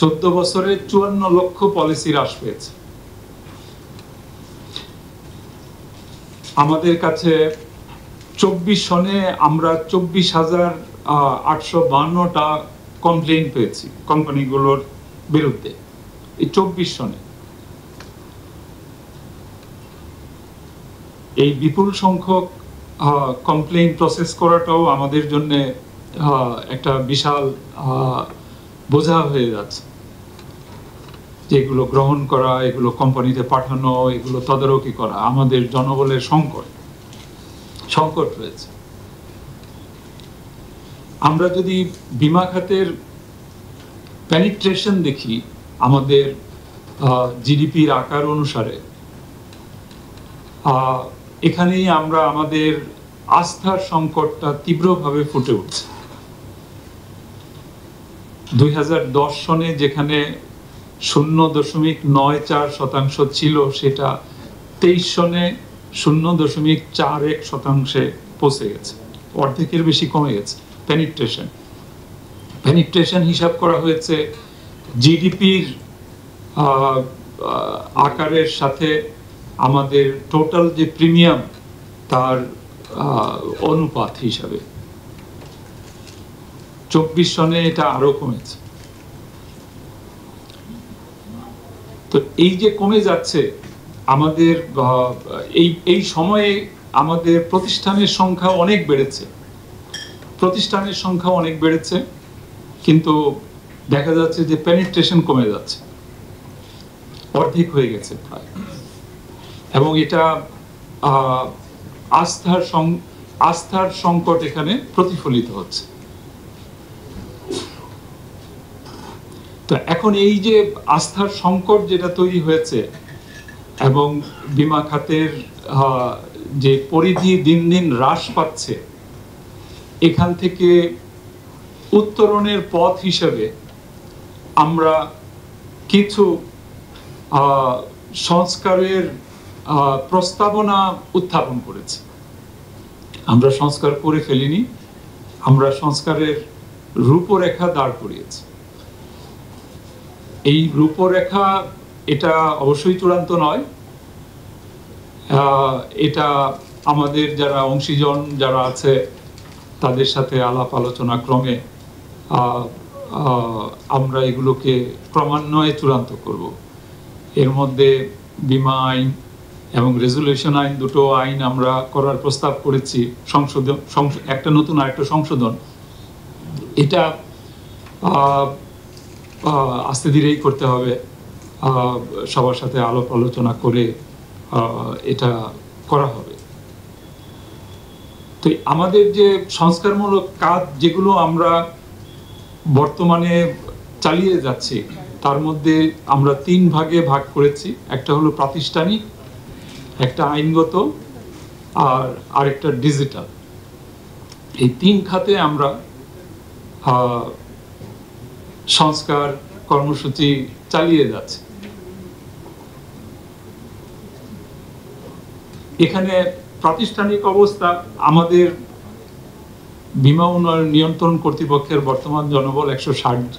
14 বছরে 54 লক্ষ পলিসি হ্রাস পেয়েছে। আমাদের কাছে 24 সনে আমরা 24,852টা কমপ্লেইন পেয়েছি কোম্পানিগুলোর বিরুদ্ধে। এই 24 সনে এই বিপুল সংখ্যক কমপ্লেইন প্রসেস করাটাও আমাদের জন্য একটা বিশাল বোঝা হয়ে যাচ্ছে। যেগুলো গ্রহণ করা, এগুলো কোম্পানিতে পাঠানো, এগুলো তদারকি করা, আমাদের জনবলের সংকট রয়েছে। আমরা যদি বীমা খাতের পেনিট্রেশন দেখি আমাদের জিডিপির আকার অনুসারে, এখানেই আমরা আমাদের আস্থার সংকটটা তীব্রভাবে ফুটে উঠছে। 2010 সনে যেখানে 0.94% ছিল, সেটা 23 সনে 0.41% পৌঁছে গেছে, অর্ধেকের বেশি কমে গেছে। পেনিট্রেশন হিসাব করা হয়েছে জিডিপির আকারের সাথে আমাদের টোটাল যে প্রিমিয়াম তার অনুপাত হিসাবে। 24 সনে এটা আরো কমেছে। তো এই যে কমে যাচ্ছে, আমাদের এই সময়ে আমাদের প্রতিষ্ঠানের সংখ্যা অনেক বেড়েছে, কিন্তু দেখা যাচ্ছে যে পেনিট্রেশন কমে যাচ্ছে, অর্ধেক হয়ে গেছে প্রায়। এবং এটা আস্থার সংকট এখানে প্রতিফলিত হচ্ছে। তো এখন এই যে আস্থার সংকট যেটা তৈরি হয়েছে এবং বীমা খাতের যে পরিধি দিন দিন হ্রাস পাচ্ছে, এখান থেকে উত্তরণের পথ হিসেবে আমরা কিছু সংস্কারের প্রস্তাবনা উত্থাপন করেছি। আমরা সংস্কার করে ফেলিনি, আমরা সংস্কারের রূপরেখা দাঁড় করিয়েছি। এই রূপরেখা এটা অবশ্যই চূড়ান্ত নয়, এটা আমাদের যারা অংশীজন যারা আছে তাদের সাথে আলাপ আলোচনা ক্রমে আমরা এগুলোকে ক্রমান্বয়ে চূড়ান্ত করব। এর মধ্যে বীমা আইন এবং রেজুলেশন আইন, দুটো আইন আমরা করার প্রস্তাব করেছি, একটা নতুন আরেকটা সংশোধন। এটা আস্তে ধীরেই করতে হবে, সবার সাথে আলাপ আলোচনা করে এটা করা হবে। তো আমাদের যে সংস্কারমূলক কাজ যেগুলো আমরা বর্তমানে চালিয়ে যাচ্ছি, তার মধ্যে আমরা 3 ভাগে ভাগ করেছি। একটা হলো প্রাতিষ্ঠানিক, একটা আইনগত, আর আরেকটা ডিজিটাল। এই 3 খাতে আমরা সংস্কার কর্মসূচি চালিয়ে যাচ্ছে। এখানে প্রাতিষ্ঠানিক অবস্থা, আমাদের বীমা উন্নয়ন নিয়ন্ত্রণ কর্তৃপক্ষের বর্তমান জনবল 160।